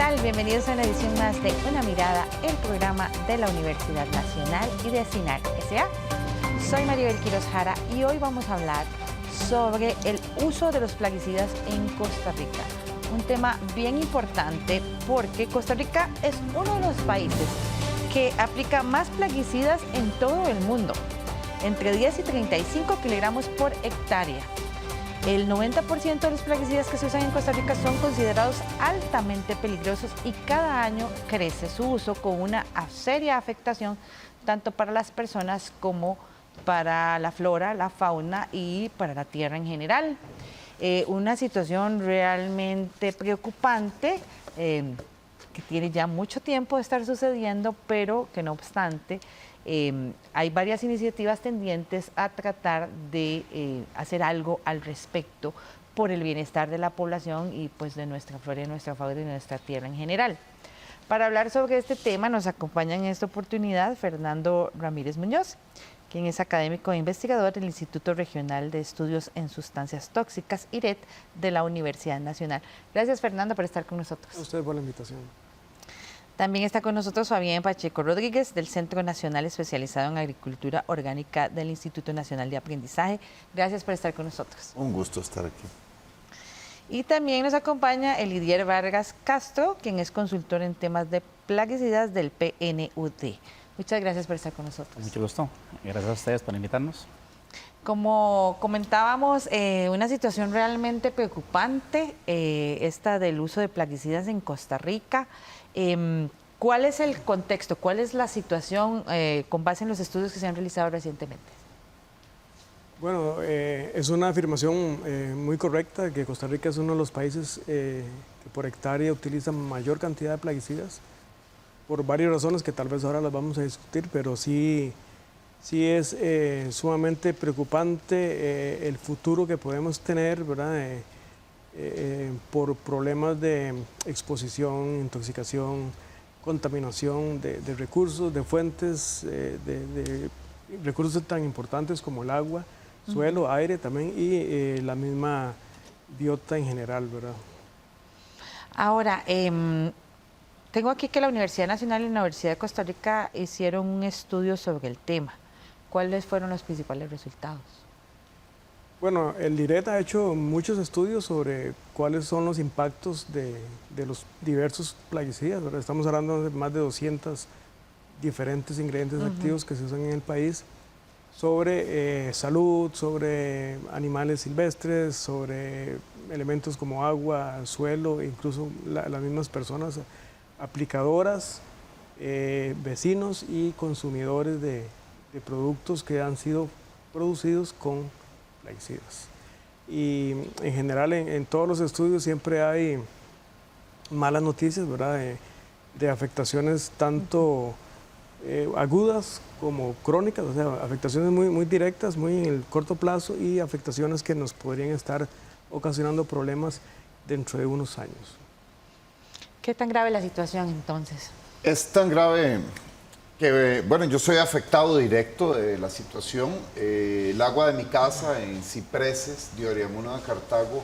tal? Bienvenidos a una edición más de Una Mirada, el programa de la Universidad Nacional y de CINAR S.A. Soy Maribel Quiroz Jara y hoy vamos a hablar sobre el uso de los plaguicidas en Costa Rica. Un tema bien importante porque Costa Rica es uno de los países que aplica más plaguicidas en todo el mundo, entre 10 y 35 kilogramos por hectárea. El 90% de los plaguicidas que se usan en Costa Rica son considerados altamente peligrosos y cada año crece su uso con una seria afectación tanto para las personas como para la flora, la fauna y para la tierra en general. Una situación realmente preocupante que tiene ya mucho tiempo de estar sucediendo, pero que no obstante hay varias iniciativas tendientes a tratar de hacer algo al respecto por el bienestar de la población y pues de nuestra flora, de nuestra fauna y de nuestra tierra en general. Para hablar sobre este tema nos acompaña en esta oportunidad Fernando Ramírez Muñoz, quien es académico e investigador del Instituto Regional de Estudios en Sustancias Tóxicas, IRET, de la Universidad Nacional. Gracias, Fernando, por estar con nosotros. A usted por la invitación. También está con nosotros Fabián Pacheco Rodríguez, del Centro Nacional Especializado en Agricultura Orgánica del Instituto Nacional de Aprendizaje. Gracias por estar con nosotros. Un gusto estar aquí. Y también nos acompaña Elidier Vargas Castro, quien es consultor en temas de plaguicidas del PNUD. Muchas gracias por estar con nosotros. Mucho gusto. Gracias a ustedes por invitarnos. Como comentábamos, una situación realmente preocupante, esta del uso de plaguicidas en Costa Rica. ¿Cuál es el contexto? ¿Cuál es la situación con base en los estudios que se han realizado recientemente? Bueno, es una afirmación muy correcta que Costa Rica es uno de los países que por hectárea utiliza mayor cantidad de plaguicidas, por varias razones que tal vez ahora las vamos a discutir, pero sí es sumamente preocupante el futuro que podemos tener, ¿verdad? Por problemas de exposición, intoxicación, contaminación de recursos, de fuentes, de recursos tan importantes como el agua, suelo, aire también y la misma biota en general, ¿verdad? Ahora, tengo aquí que la Universidad Nacional y la Universidad de Costa Rica hicieron un estudio sobre el tema. ¿Cuáles fueron los principales resultados? Bueno, el IRET ha hecho muchos estudios sobre cuáles son los impactos de los diversos plaguicidas, ¿verdad? Estamos hablando de más de 200 diferentes ingredientes activos que se usan en el país, sobre salud, sobre animales silvestres, sobre elementos como agua, suelo, incluso las mismas personas aplicadoras, vecinos y consumidores de productos que han sido producidos con plaguicidas. Y en general en todos los estudios siempre hay malas noticias, ¿verdad? De afectaciones tanto agudas como crónicas, o sea, afectaciones muy directas, muy en el corto plazo y afectaciones que nos podrían estar ocasionando problemas dentro de unos años. ¿Qué tan grave la situación entonces? Es tan grave que, bueno, yo soy afectado directo de la situación. El agua de mi casa en Cipreses, de Oriamuna de Cartago,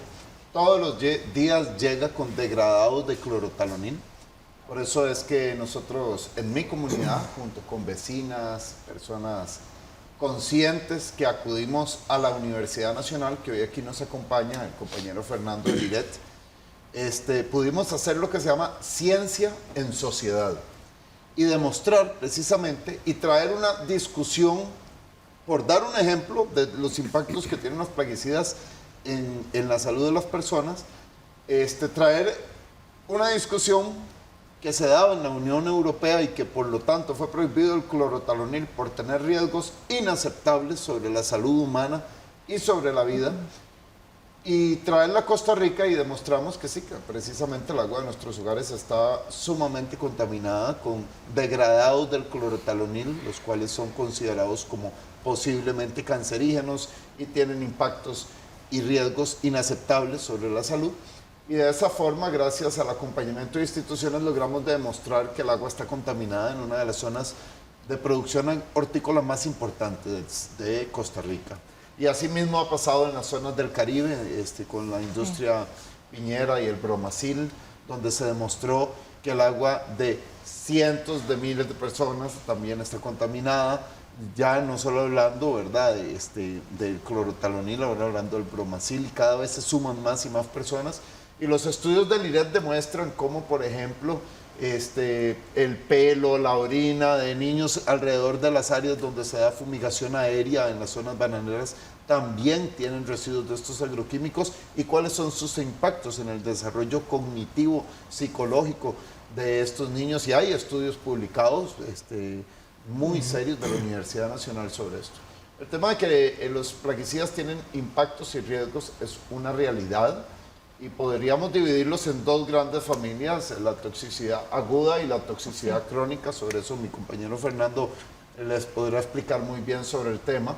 todos los días llega con degradados de clorotalonil. Por eso es que nosotros en mi comunidad, junto con vecinas, personas conscientes que acudimos a la Universidad Nacional, que hoy aquí nos acompaña el compañero Fernando Liret, pudimos hacer lo que se llama ciencia en sociedad y demostrar precisamente y traer una discusión, por dar un ejemplo de los impactos que tienen los plaguicidas en la salud de las personas, traer una discusión que se daba en la Unión Europea y que por lo tanto fue prohibido el clorotalonil por tener riesgos inaceptables sobre la salud humana y sobre la vida, y traerla a Costa Rica y demostramos que sí, que precisamente el agua de nuestros hogares está sumamente contaminada con degradados del clorotalonil, los cuales son considerados como posiblemente cancerígenos y tienen impactos y riesgos inaceptables sobre la salud. Y de esa forma, gracias al acompañamiento de instituciones, logramos demostrar que el agua está contaminada en una de las zonas de producción hortícola más importantes de Costa Rica. Y así mismo ha pasado en las zonas del Caribe, con la industria viñera y el bromacil, donde se demostró que el agua de cientos de miles de personas también está contaminada, ya no solo hablando, ¿verdad?, del clorotalonil, ahora hablando del bromacil, y cada vez se suman más y más personas. Y los estudios del IRED demuestran cómo, por ejemplo, el pelo, la orina de niños alrededor de las áreas donde se da fumigación aérea en las zonas bananeras también tienen residuos de estos agroquímicos, y cuáles son sus impactos en el desarrollo cognitivo, psicológico de estos niños. Y hay estudios publicados muy serios de la Universidad Nacional sobre esto. El tema de que los plaguicidas tienen impactos y riesgos es una realidad, y podríamos dividirlos en dos grandes familias, la toxicidad aguda y la toxicidad crónica. Sobre eso mi compañero Fernando les podrá explicar muy bien sobre el tema.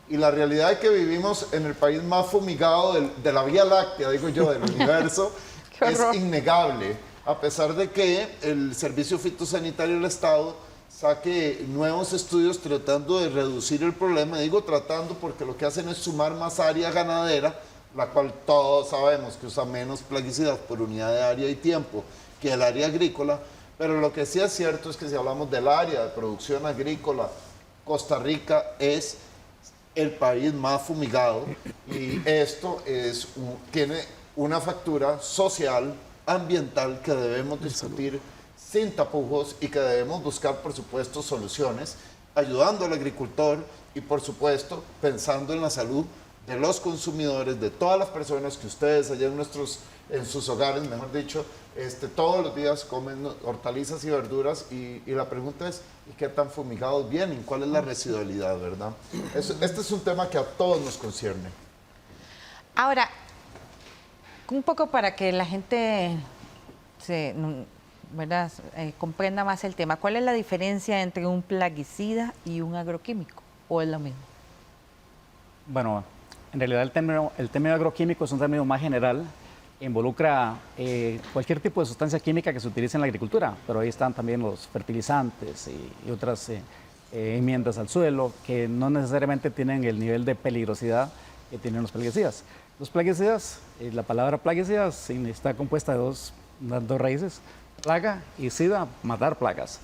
Y la realidad es que vivimos en el país más fumigado de la Vía Láctea, digo yo, del universo, es innegable, a pesar de que el Servicio Fitosanitario del Estado saque nuevos estudios tratando de reducir el problema. Digo tratando porque lo que hacen es sumar más área ganadera, la cual todos sabemos que usa menos plaguicidas por unidad de área y tiempo que el área agrícola. Pero lo que sí es cierto es que si hablamos del área de producción agrícola, Costa Rica es el país más fumigado, y esto tiene una factura social, ambiental, que debemos discutir sin tapujos, y que debemos buscar, por supuesto, soluciones, ayudando al agricultor y, por supuesto, pensando en la salud de los consumidores, de todas las personas que ustedes allá en sus hogares, mejor dicho, todos los días comen hortalizas y verduras, y la pregunta es, ¿y qué tan fumigados vienen? ¿Cuál es la residualidad, verdad? Este es un tema que a todos nos concierne. Ahora, un poco para que la gente ¿verdad? Comprenda más el tema, ¿cuál es la diferencia entre un plaguicida y un agroquímico? ¿O es lo mismo? Bueno, en realidad el término agroquímico es un término más general, involucra cualquier tipo de sustancia química que se utilice en la agricultura, pero ahí están también los fertilizantes y otras enmiendas al suelo que no necesariamente tienen el nivel de peligrosidad que tienen los plaguicidas. Los plaguicidas, la palabra plaguicidas está compuesta de dos raíces, plaga y sida, matar plagas.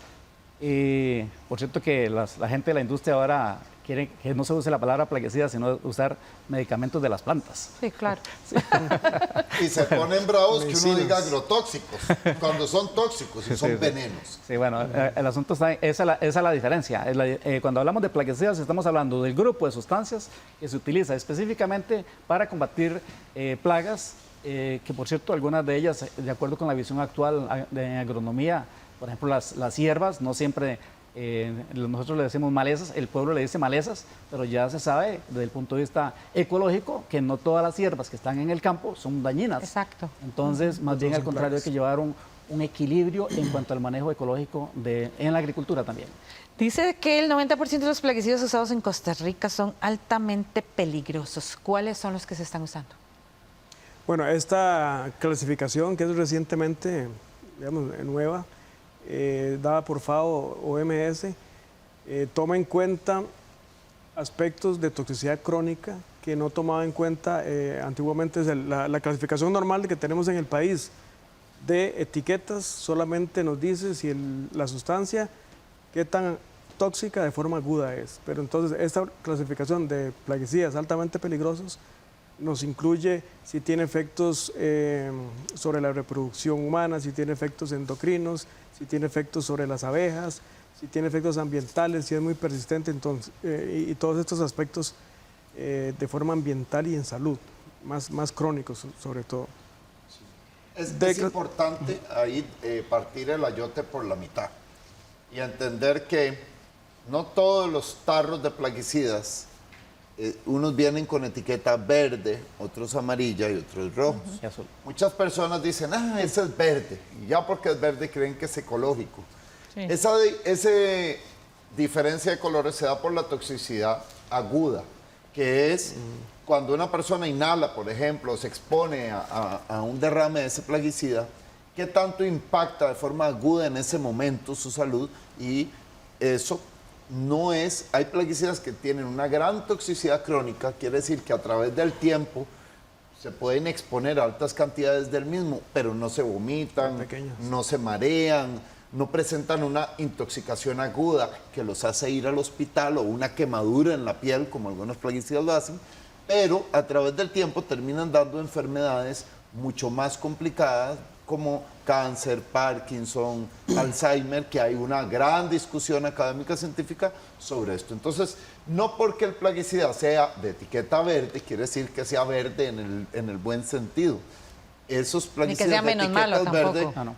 Y por cierto que la gente de la industria ahora quiere que no se use la palabra plaguicida, sino usar medicamentos de las plantas. Sí, claro. Sí. Y se ponen bravos que uno diga agrotóxicos, cuando son tóxicos y son venenos. Sí, bueno, el asunto está, esa es la diferencia. Cuando hablamos de plaguicidas, estamos hablando del grupo de sustancias que se utiliza específicamente para combatir plagas, que por cierto, algunas de ellas, de acuerdo con la visión actual de agronomía, por ejemplo, las hierbas, no siempre... nosotros le decimos malezas, el pueblo le dice malezas, pero ya se sabe desde el punto de vista ecológico que no todas las hierbas que están en el campo son dañinas. Exacto. Entonces, más bien al contrario, hay que llevar un equilibrio en cuanto al manejo ecológico en la agricultura también. Dice que el 90% de los plaguicidas usados en Costa Rica son altamente peligrosos. ¿Cuáles son los que se están usando? Bueno, esta clasificación que es recientemente, digamos, nueva, dada por FAO OMS, toma en cuenta aspectos de toxicidad crónica que no tomaba en cuenta antiguamente. La clasificación normal que tenemos en el país de etiquetas solamente nos dice si la sustancia, qué tan tóxica de forma aguda es. Pero entonces esta clasificación de plaguicidas altamente peligrosos nos incluye si tiene efectos sobre la reproducción humana, si tiene efectos endocrinos, si tiene efectos sobre las abejas, si tiene efectos ambientales, si es muy persistente, entonces, y todos estos aspectos de forma ambiental y en salud, más crónicos sobre todo. Es importante ahí partir el ayote por la mitad y entender que no todos los tarros de plaguicidas, unos vienen con etiqueta verde, otros amarilla y otros rojos. Y azul. Muchas personas dicen, ese es verde, y ya porque es verde creen que es ecológico. Sí. Esa diferencia de colores se da por la toxicidad aguda, que es cuando una persona inhala, por ejemplo, se expone a un derrame de ese plaguicida, qué tanto impacta de forma aguda en ese momento su salud, y eso no es, hay plaguicidas que tienen una gran toxicidad crónica, quiere decir que a través del tiempo se pueden exponer a altas cantidades del mismo, pero no se vomitan, Pequeñas. no se marean, no presentan una intoxicación aguda que los hace ir al hospital o una quemadura en la piel, como algunos plaguicidas lo hacen, pero a través del tiempo terminan dando enfermedades mucho más complicadas como cáncer, Parkinson, Alzheimer, que hay una gran discusión académica científica sobre esto. Entonces, no porque el plaguicida sea de etiqueta verde, quiere decir que sea verde en el buen sentido. Esos plaguicidas sea de menos malo etiquetas verdes tampoco. Ah, no.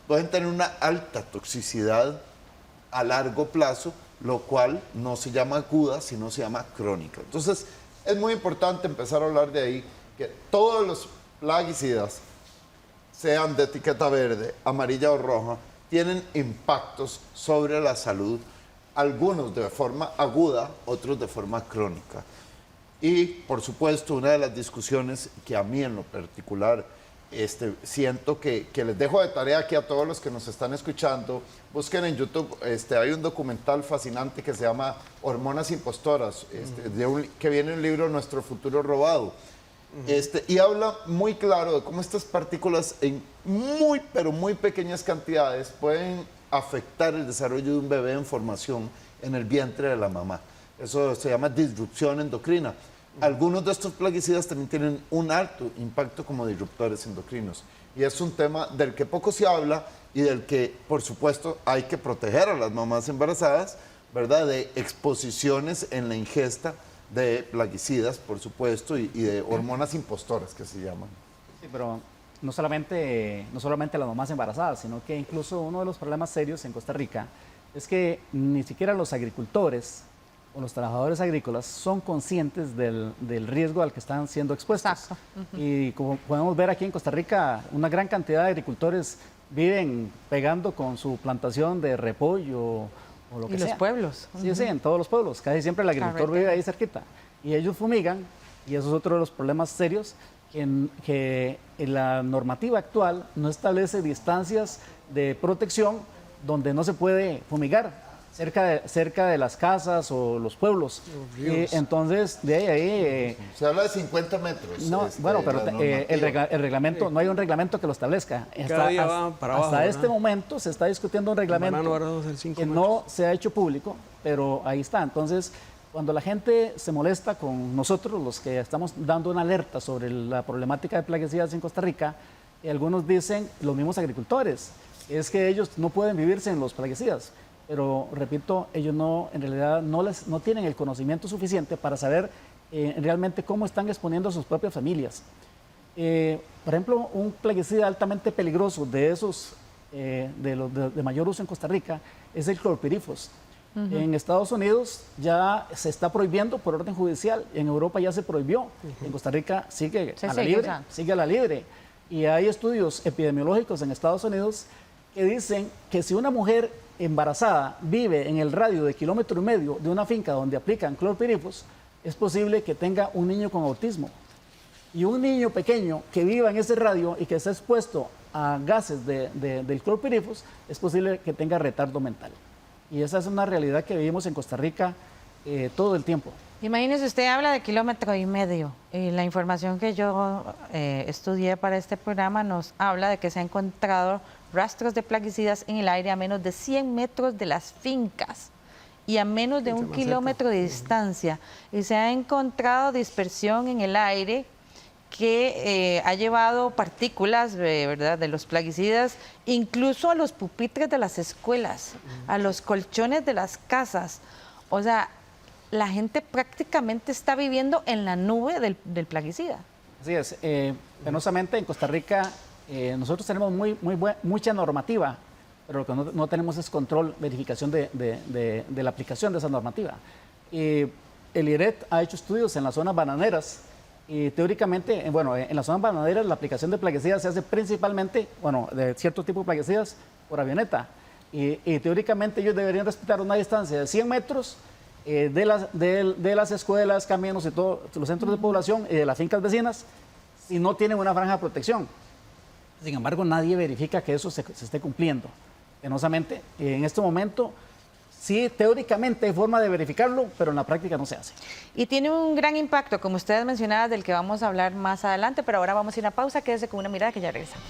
pueden tener una alta toxicidad a largo plazo, lo cual no se llama aguda, sino se llama crónica. Entonces, es muy importante empezar a hablar de ahí, que todos los plaguicidas, sean de etiqueta verde, amarilla o roja, tienen impactos sobre la salud, algunos de forma aguda, otros de forma crónica. Y, por supuesto, una de las discusiones que a mí en lo particular siento que les dejo de tarea aquí a todos los que nos están escuchando, busquen en YouTube, hay un documental fascinante que se llama Hormonas Impostoras, que viene en el libro Nuestro Futuro Robado. Y habla muy claro de cómo estas partículas en muy, pero muy pequeñas cantidades pueden afectar el desarrollo de un bebé en formación en el vientre de la mamá. Eso se llama disrupción endocrina. Algunos de estos plaguicidas también tienen un alto impacto como disruptores endocrinos. Y es un tema del que poco se habla y del que, por supuesto, hay que proteger a las mamás embarazadas, ¿verdad?, de exposiciones en la ingesta de plaguicidas, por supuesto, y de hormonas impostoras, que se llaman. Sí, pero no solamente las mamás embarazadas, sino que incluso uno de los problemas serios en Costa Rica es que ni siquiera los agricultores o los trabajadores agrícolas son conscientes del riesgo al que están siendo expuestos. Exacto. Y como podemos ver aquí en Costa Rica, una gran cantidad de agricultores viven pegando con su plantación de repollo o lo que Y sea. los pueblos. Sí, sí, en todos los pueblos. Casi siempre el agricultor Carretera. vive ahí cerquita. Y ellos fumigan, y eso es otro de los problemas serios, que la normativa actual no establece distancias de protección donde no se puede fumigar cerca de las casas o los pueblos. Los ríos. Entonces, de ahí... Se habla de 50 metros. no, bueno, pero la normativa. el reglamento, no hay un reglamento que lo establezca. Cada día va para abajo, hasta este ¿verdad? momento se está discutiendo un reglamento Banano ahora vamos a hacer 5 que metros. no se ha hecho público, pero ahí está. Entonces, cuando la gente se molesta con nosotros, los que estamos dando una alerta sobre la problemática de plaguicidas en Costa Rica, algunos dicen, los mismos agricultores, es que ellos no pueden vivir sin los plaguicidas. Pero, repito, ellos en realidad no tienen el conocimiento suficiente para saber realmente cómo están exponiendo a sus propias familias. Por ejemplo, un plaguicida altamente peligroso de esos de mayor uso en Costa Rica es el clorpirifos. En Estados Unidos ya se está prohibiendo por orden judicial, en Europa ya se prohibió, en Costa Rica sigue Se a la sigue libre, usando. sigue a la libre. Y hay estudios epidemiológicos en Estados Unidos que dicen que si una mujer embarazada vive en el radio de 1,5 kilómetros de una finca donde aplican clorpirifos, es posible que tenga un niño con autismo. Y un niño pequeño que viva en ese radio y que esté expuesto a gases del clorpirifos, es posible que tenga retardo mental. Y esa es una realidad que vivimos en Costa Rica todo el tiempo. Imagínese, usted habla de 1,5 kilómetros y la información que yo estudié para este programa nos habla de que se han encontrado rastros de plaguicidas en el aire a menos de 100 metros de las fincas y a menos de Mucho 1 más kilómetro de distancia. Y se ha encontrado dispersión en el aire que ha llevado partículas, ¿verdad?, de los plaguicidas, incluso a los pupitres de las escuelas, a los colchones de las casas. O sea, la gente prácticamente está viviendo en la nube del plaguicida. Así es. Penosamente en Costa Rica nosotros tenemos mucha normativa, pero lo que no tenemos es control, verificación de la aplicación de esa normativa. El IRET ha hecho estudios en las zonas bananeras y teóricamente, en las zonas bananeras la aplicación de plaguicidas se hace principalmente, de cierto tipo de plaguicidas por avioneta. Y teóricamente ellos deberían respetar una distancia de 100 metros de las escuelas, caminos y todos los centros de población y de las fincas vecinas si no tienen una franja de protección. Sin embargo, nadie verifica que eso se esté cumpliendo. Penosamente, en este momento sí, teóricamente hay forma de verificarlo, pero en la práctica no se hace. Y tiene un gran impacto, como ustedes mencionaban, del que vamos a hablar más adelante, pero ahora vamos a ir a una pausa, quédese con una mirada que ya regresamos.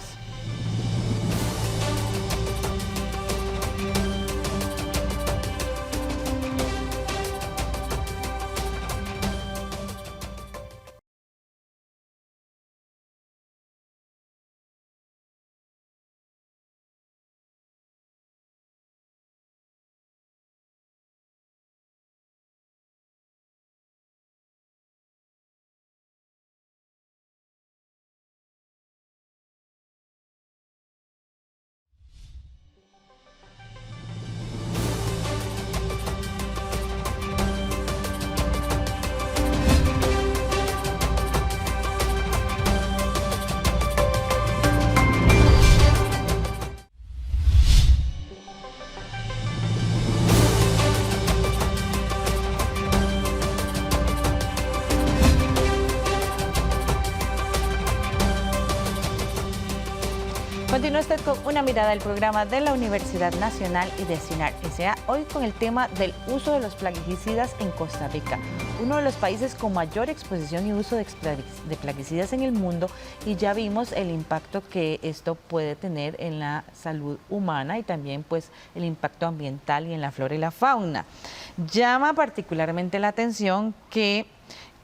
Continúa usted con una mirada del programa de la Universidad Nacional y de CINAR S.A. Hoy con el tema del uso de los plaguicidas en Costa Rica, uno de los países con mayor exposición y uso de plaguicidas en el mundo, y ya vimos el impacto que esto puede tener en la salud humana y también pues el impacto ambiental y en la flora y la fauna. Llama particularmente la atención que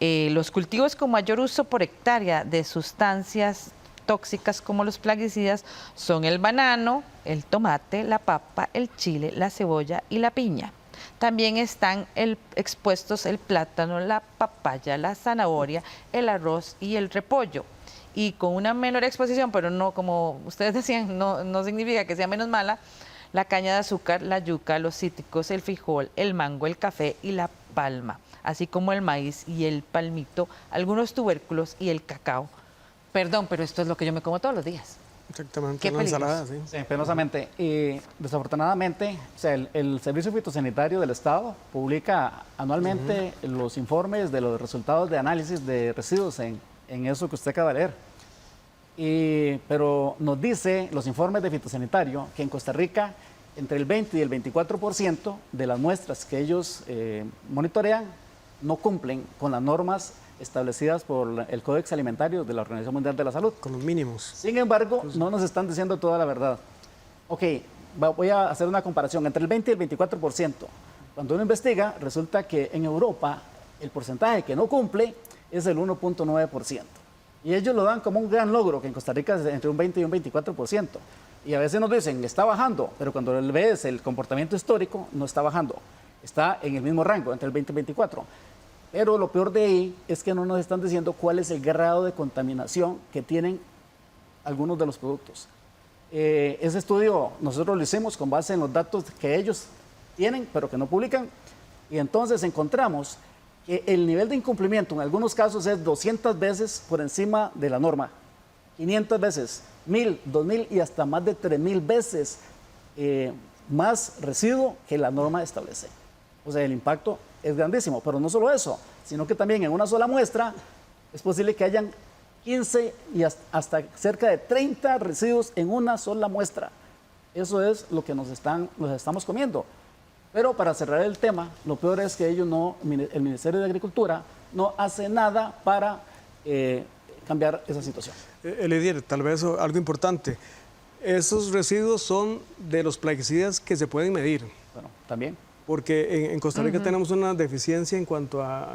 los cultivos con mayor uso por hectárea de sustancias tóxicas como los plaguicidas son el banano, el tomate, la papa, el chile, la cebolla y la piña. También están expuestos el plátano, la papaya, la zanahoria, el arroz y el repollo. Y con una menor exposición, pero no, como ustedes decían, no significa que sea menos mala, la caña de azúcar, la yuca, los cítricos, el frijol, el mango, el café y la palma, así como el maíz y el palmito, algunos tubérculos y el cacao. Perdón, pero esto es lo que yo me como todos los días. Exactamente, Qué una ensalada, sí. Sí, penosamente. Desafortunadamente, o sea, el Servicio Fitosanitario del Estado publica anualmente los informes de los resultados de análisis de residuos en eso que usted acaba de leer. Pero nos dice los informes de fitosanitario que en Costa Rica entre el 20 y el 24% de las muestras que ellos monitorean no cumplen con las normas establecidas por el Códex Alimentario de la Organización Mundial de la Salud. Con los mínimos. Sin embargo, no nos están diciendo toda la verdad. Ok, voy a hacer una comparación entre el 20 y el 24%. Cuando uno investiga, resulta que en Europa el porcentaje que no cumple es el 1.9%. Y ellos lo dan como un gran logro, que en Costa Rica es entre un 20 y un 24%. Y a veces nos dicen, está bajando, pero cuando ves el comportamiento histórico, no está bajando. Está en el mismo rango, entre el 20 y el 24%. Pero lo peor de ahí es que no nos están diciendo cuál es el grado de contaminación que tienen algunos de los productos. Ese estudio nosotros lo hicimos con base en los datos que ellos tienen, pero que no publican. Y entonces encontramos que el nivel de incumplimiento en algunos casos es 200 veces por encima de la norma. 500 veces, 1000, 2000 y hasta más de 3000 veces más residuo que la norma establece. O sea, el impacto es grandísimo, pero no solo eso, sino que también en una sola muestra es posible que hayan 15 y hasta cerca de 30 residuos en una sola muestra. Eso es lo que nos estamos comiendo. Pero para cerrar el tema, lo peor es que el Ministerio de Agricultura no hace nada para cambiar esa situación. Elidier, tal vez algo importante. Esos residuos son de los plaguicidas que se pueden medir. Bueno, también. Porque en Costa Rica tenemos una deficiencia en cuanto a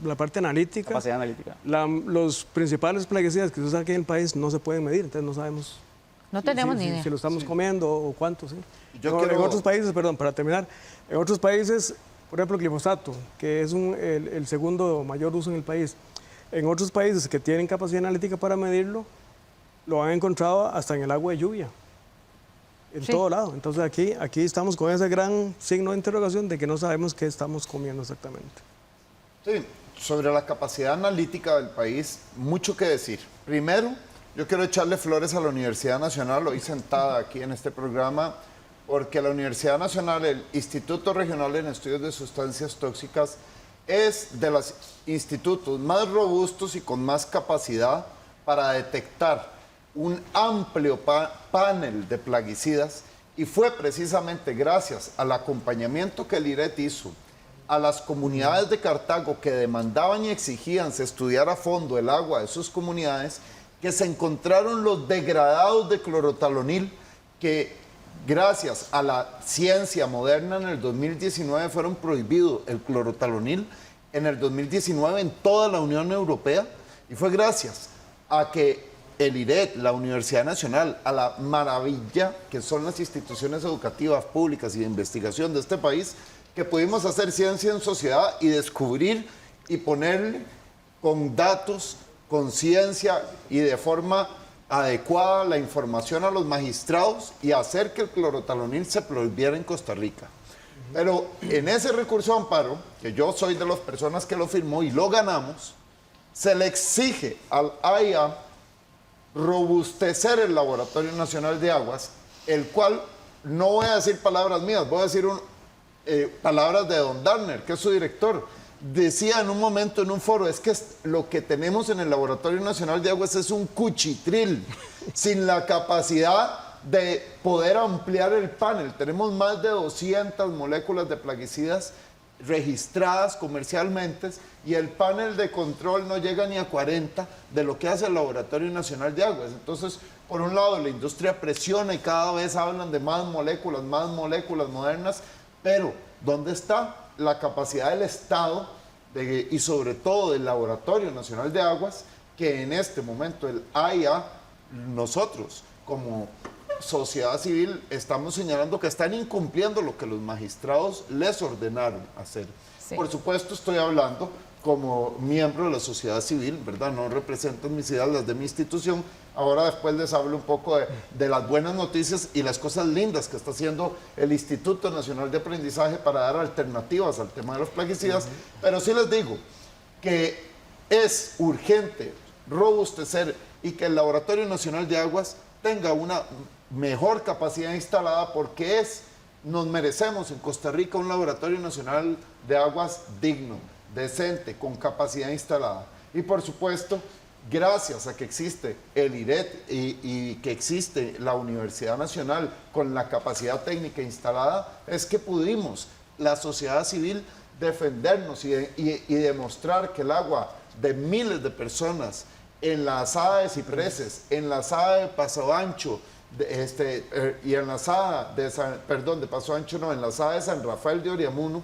la parte analítica. Capacidad analítica. Los principales plaguicidas que se usan aquí en el país no se pueden medir, entonces no sabemos. No tenemos ni idea. Si lo estamos comiendo o cuánto, sí. Yo quiero... En otros países, perdón, para terminar, en otros países, por ejemplo, el glifosato, que es el segundo mayor uso en el país, en otros países que tienen capacidad analítica para medirlo, lo han encontrado hasta en el agua de lluvia. En todo lado. Entonces aquí estamos con ese gran signo de interrogación de que no sabemos qué estamos comiendo exactamente. Sí, sobre la capacidad analítica del país, mucho que decir. Primero, yo quiero echarle flores a la Universidad Nacional, hoy sentada aquí en este programa, porque la Universidad Nacional, el Instituto Regional en Estudios de Sustancias Tóxicas, es de los institutos más robustos y con más capacidad para detectar un amplio panel de plaguicidas Y fue precisamente gracias al acompañamiento que el IRET hizo a las comunidades de Cartago que demandaban y exigían se estudiara a fondo el agua de sus comunidades, que se encontraron los degradados de clorotalonil que gracias a la ciencia moderna en el 2019 fueron prohibidos el clorotalonil en el 2019 en toda la Unión Europea, y fue gracias a que el IRET, la Universidad Nacional, a la maravilla que son las instituciones educativas públicas y de investigación de este país, que pudimos hacer ciencia en sociedad y descubrir y ponerle con datos, con ciencia y de forma adecuada la información a los magistrados y hacer que el clorotalonil se prohibiera en Costa Rica. Pero en ese recurso de amparo, que yo soy de las personas que lo firmó y lo ganamos, se le exige al AIA robustecer el Laboratorio Nacional de Aguas, el cual, no voy a decir palabras mías, voy a decir palabras de don Darner, que es su director. Decía en un momento en un foro, es que lo que tenemos en el Laboratorio Nacional de Aguas es un cuchitril, sin la capacidad de poder ampliar el panel. Tenemos más de 200 moléculas de plaguicidas registradas comercialmente y el panel de control no llega ni a 40 de lo que hace el Laboratorio Nacional de Aguas. Entonces, por un lado, la industria presiona y cada vez hablan de más moléculas modernas, pero ¿dónde está la capacidad del Estado y sobre todo del Laboratorio Nacional de Aguas, que en este momento el AIA, nosotros como sociedad civil estamos señalando que están incumpliendo lo que los magistrados les ordenaron hacer? Sí. Por supuesto, estoy hablando como miembro de la sociedad civil, ¿verdad? No representan mis ideas, las de mi institución. Ahora después les hablo un poco de las buenas noticias y las cosas lindas que está haciendo el Instituto Nacional de Aprendizaje para dar alternativas al tema de los plaguicidas. Pero sí les digo que es urgente robustecer y que el Laboratorio Nacional de Aguas tenga una mejor capacidad instalada, porque nos merecemos en Costa Rica un Laboratorio Nacional de Aguas digno, decente, con capacidad instalada. Y por supuesto, gracias a que existe el IRET y que existe la Universidad Nacional con la capacidad técnica instalada, es que pudimos, la sociedad civil, defendernos y demostrar que el agua de miles de personas en la asada de Cipreses, en la asada de Paso Ancho, y en la asada de Paso Ancho no, en la asada de San Rafael de Oriamuno,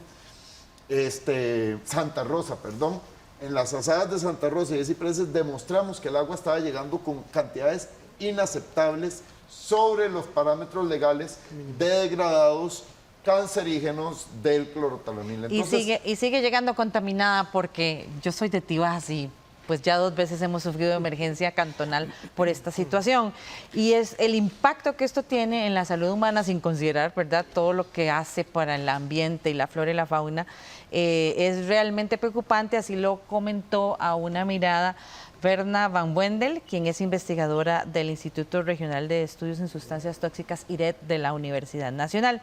Santa Rosa, perdón, en las asadas de Santa Rosa y de Cipreses demostramos que el agua estaba llegando con cantidades inaceptables sobre los parámetros legales de degradados cancerígenos del clorotalonil. Entonces, y sigue llegando contaminada, porque yo soy de Tibás y pues ya 2 veces hemos sufrido emergencia cantonal por esta situación. Y es el impacto que esto tiene en la salud humana, sin considerar, ¿verdad?, todo lo que hace para el ambiente y la flora y la fauna, es realmente preocupante. Así lo comentó a una mirada Berna Van Wendel, quien es investigadora del Instituto Regional de Estudios en Sustancias Tóxicas, IRET, de la Universidad Nacional.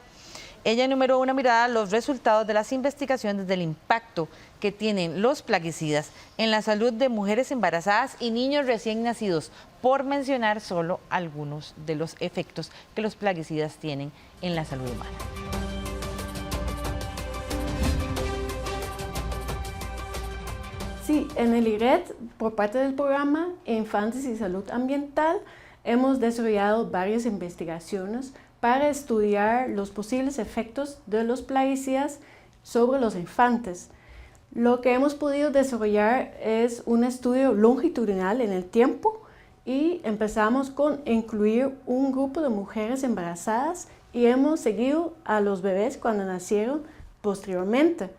Ella enumeró una mirada los resultados de las investigaciones del impacto que tienen los plaguicidas en la salud de mujeres embarazadas y niños recién nacidos, por mencionar solo algunos de los efectos que los plaguicidas tienen en la salud humana. Sí, en el IRET, por parte del programa Infantes y Salud Ambiental, hemos desarrollado varias investigaciones para estudiar los posibles efectos de los plaguicidas sobre los infantes. Lo que hemos podido desarrollar es un estudio longitudinal en el tiempo y empezamos con incluir un grupo de mujeres embarazadas y hemos seguido a los bebés cuando nacieron posteriormente.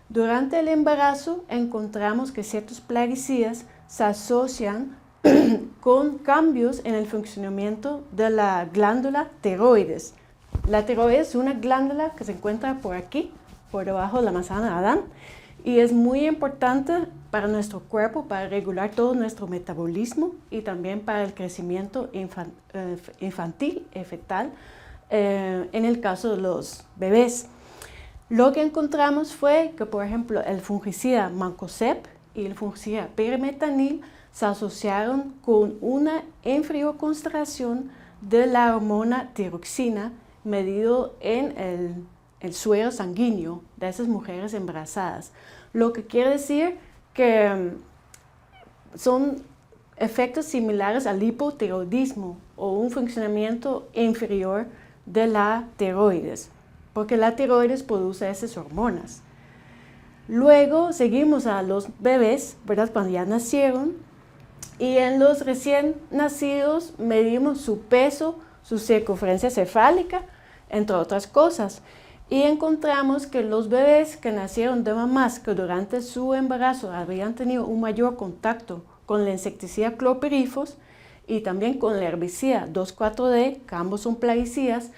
Durante el embarazo encontramos que ciertos plaguicidas se asocian con cambios en el funcionamiento de la glándula tiroides. La tiroides es una glándula que se encuentra por aquí, por debajo de la manzana de Adán, y es muy importante para nuestro cuerpo, para regular todo nuestro metabolismo y también para el crecimiento infantil y fetal en el caso de los bebés. Lo que encontramos fue que, por ejemplo, el fungicida Mancozeb y el fungicida Pyrimetanil se asociaron con una inferior concentración de la hormona tiroxina medido en el suero sanguíneo de esas mujeres embarazadas. Lo que quiere decir que son efectos similares al hipotiroidismo o un funcionamiento inferior de la tiroides, porque la tiroides produce esas hormonas. Luego seguimos a los bebés, ¿verdad? Cuando ya nacieron, y en los recién nacidos medimos su peso, su circunferencia cefálica, entre otras cosas. Y encontramos que los bebés que nacieron de mamás que durante su embarazo habían tenido un mayor contacto con la insecticida clopirifos y también con la herbicida 2,4-D, que ambos son plaguicidas,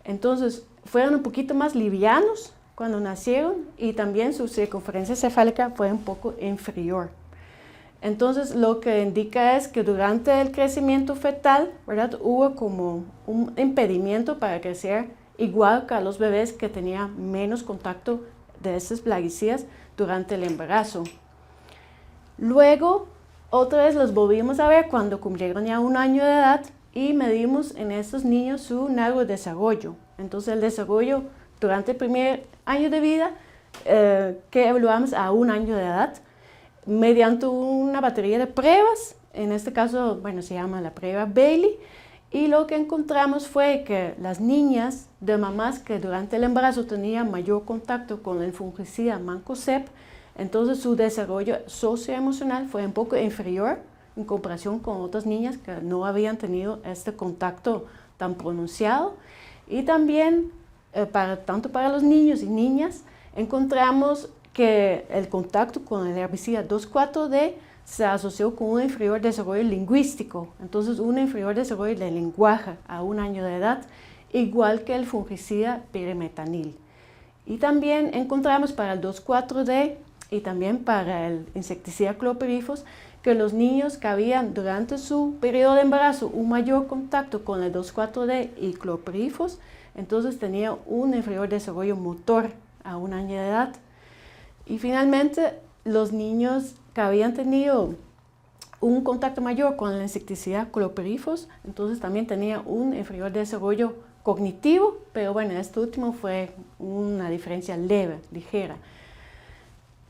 entonces fueron un poquito más livianos cuando nacieron y también su circunferencia cefálica fue un poco inferior. Entonces lo que indica es que durante el crecimiento fetal, ¿verdad?, hubo como un impedimento para crecer igual que a los bebés que tenían menos contacto de esas plaguicidas durante el embarazo. Luego, otra vez los volvimos a ver cuando cumplieron ya 1 año de edad y medimos en estos niños su neurodesarrollo. Entonces el desarrollo durante el primer año de vida, que evaluamos a 1 año de edad, mediante una batería de pruebas, en este caso, bueno, se llama la prueba Bailey, y lo que encontramos fue que las niñas de mamás que durante el embarazo tenían mayor contacto con el fungicida Mancozeb, entonces su desarrollo socioemocional fue un poco inferior en comparación con otras niñas que no habían tenido este contacto tan pronunciado. Y también, tanto para los niños y niñas, encontramos que el contacto con el herbicida 2,4-D se asoció con un inferior desarrollo lingüístico, entonces un inferior desarrollo del lenguaje a 1 año de edad, igual que el fungicida pirimetanil. Y también encontramos para el 2,4-D y también para el insecticida clopirifos que los niños que habían durante su periodo de embarazo un mayor contacto con el 2,4-D y clopirifos, entonces tenían un inferior desarrollo motor a 1 año de edad. Y finalmente, los niños que habían tenido un contacto mayor con la insecticida clopirifos, entonces también tenían un inferior desarrollo cognitivo, pero bueno, este último fue una diferencia leve, ligera.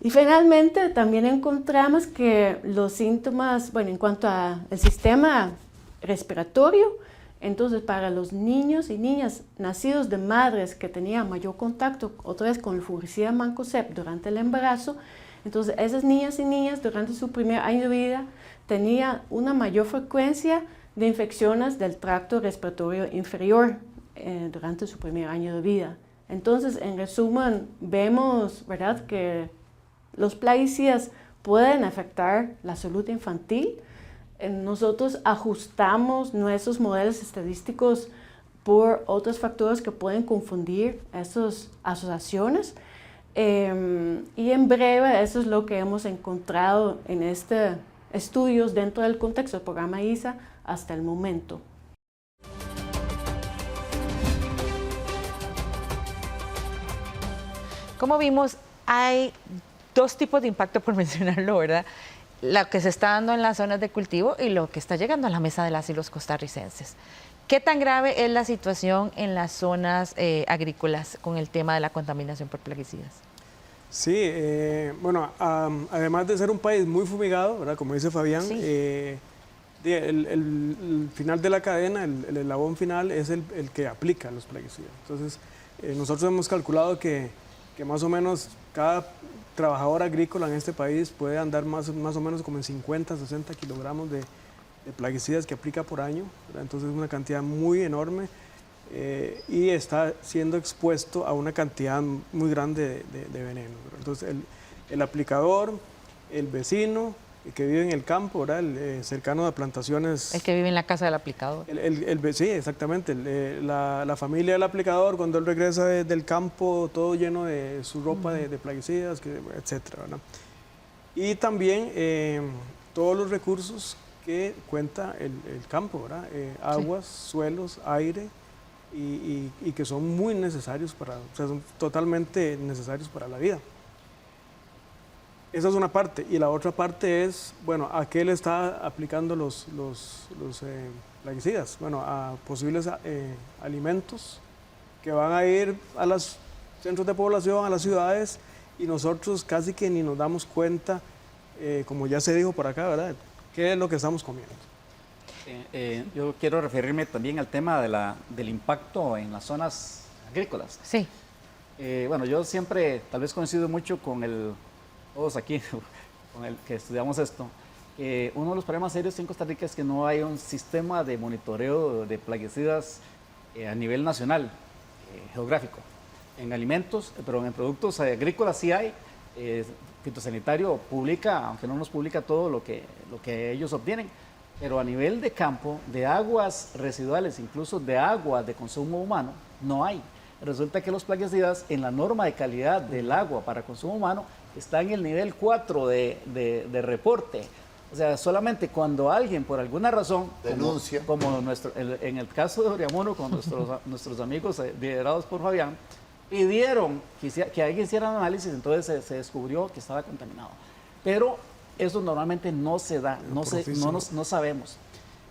Y finalmente también encontramos que los síntomas, bueno, en cuanto al sistema respiratorio, entonces para los niños y niñas nacidos de madres que tenían mayor contacto otra vez con el fungicida Mancozeb durante el embarazo, entonces esas niñas y niñas durante su primer año de vida tenían una mayor frecuencia de infecciones del tracto respiratorio inferior durante su primer año de vida. Entonces, en resumen, vemos, ¿verdad?, que los plaguicidas pueden afectar la salud infantil. Nosotros ajustamos nuestros modelos estadísticos por otros factores que pueden confundir esas asociaciones. Y en breve, eso es lo que hemos encontrado en estudios dentro del contexto del programa ISA hasta el momento. Como vimos, hay 2 tipos de impacto, por mencionarlo, ¿verdad? Lo que se está dando en las zonas de cultivo y lo que está llegando a la mesa de las y los costarricenses. ¿Qué tan grave es la situación en las zonas agrícolas con el tema de la contaminación por plaguicidas? Sí, bueno, además de ser un país muy fumigado, ¿verdad?, como dice Fabián, Sí. El final de la cadena, el eslabón final es el que aplica los plaguicidas. Entonces, nosotros hemos calculado que más o menos cada trabajador agrícola en este país puede andar más o menos como en 50, 60 kilogramos de plaguicidas que aplica por año, ¿verdad? Entonces es una cantidad muy enorme y está siendo expuesto a una cantidad muy grande de veneno, ¿verdad? Entonces el aplicador, el vecino, el que vive en el campo, ¿verdad?, cercano a plantaciones. El que vive en la casa del aplicador. Sí, exactamente. La familia del aplicador, cuando él regresa del campo, todo lleno de su ropa de plaguicidas, etcétera, ¿verdad? Y también todos los recursos que cuenta el campo, ¿verdad? Aguas, suelos, aire, y que son muy necesarios o sea, son totalmente necesarios para la vida. Esa es una parte, y la otra parte es, bueno, ¿a qué le está aplicando los plaguicidas? Bueno, a posibles alimentos, que van a ir a los centros de población, a las ciudades, y nosotros casi que ni nos damos cuenta, como ya se dijo por acá, ¿verdad?, qué es lo que estamos comiendo. Yo quiero referirme también al tema del impacto en las zonas agrícolas. Sí. Bueno, yo siempre tal vez coincido mucho con todos aquí, con el que estudiamos esto. Uno de los problemas serios en Costa Rica es que no hay un sistema de monitoreo de plaguicidas a nivel nacional, geográfico. En alimentos, pero en productos agrícolas sí hay. Fitosanitario publica, aunque no nos publica todo lo que ellos obtienen, pero a nivel de campo, de aguas residuales, incluso de agua de consumo humano, no hay. Resulta que los plaguicidas en la norma de calidad del agua para consumo humano está en el nivel 4 de reporte. O sea, solamente cuando alguien por alguna razón denuncia, como en el caso de Oriamuno, con nuestros amigos liderados por Fabián, pidieron que alguien hiciera un análisis, entonces se descubrió que estaba contaminado. Pero eso normalmente no se da, no sabemos.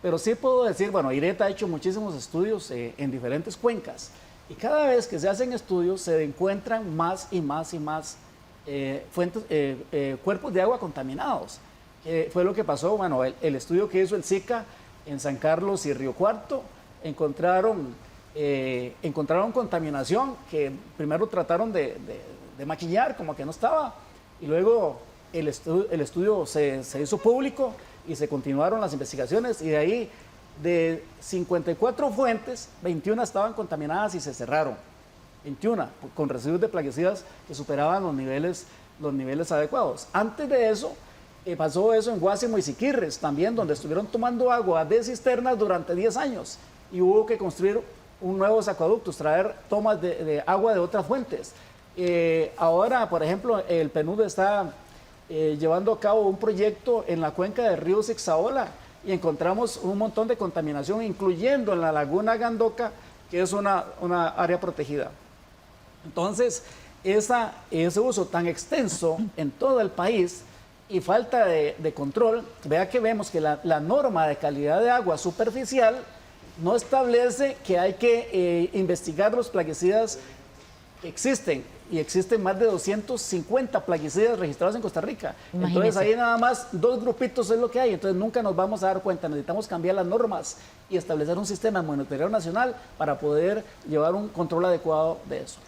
Pero sí puedo decir, bueno, IRETA ha hecho muchísimos estudios en diferentes cuencas, y cada vez que se hacen estudios se encuentran más y más y más cuerpos de agua contaminados. Fue lo que pasó, bueno, el estudio que hizo el SICA en San Carlos y Río Cuarto, encontraron contaminación que primero trataron de maquillar como que no estaba, y luego el estudio se hizo público y se continuaron las investigaciones, y de ahí de 54 fuentes, 21 estaban contaminadas y se cerraron. 21 con residuos de plaguicidas que superaban los niveles adecuados. Antes de eso, pasó eso en Guásimo y Siquirres, también, donde estuvieron tomando agua de cisternas durante 10 años y hubo que construir nuevos acueductos, traer tomas de agua de otras fuentes. Ahora, por ejemplo, el PNUD está llevando a cabo un proyecto en la cuenca del río Zixaola y encontramos un montón de contaminación, incluyendo en la laguna Gandoca, que es una área protegida. Entonces, ese uso tan extenso en todo el país y falta de control, vea que vemos que la norma de calidad de agua superficial no establece que hay que investigar los plaguicidas que existen, y existen más de 250 plaguicidas registrados en Costa Rica. Imagínese. Entonces ahí nada más 2 grupitos es lo que hay, entonces nunca nos vamos a dar cuenta. Necesitamos cambiar las normas y establecer un sistema de monitoreo nacional para poder llevar un control adecuado de eso.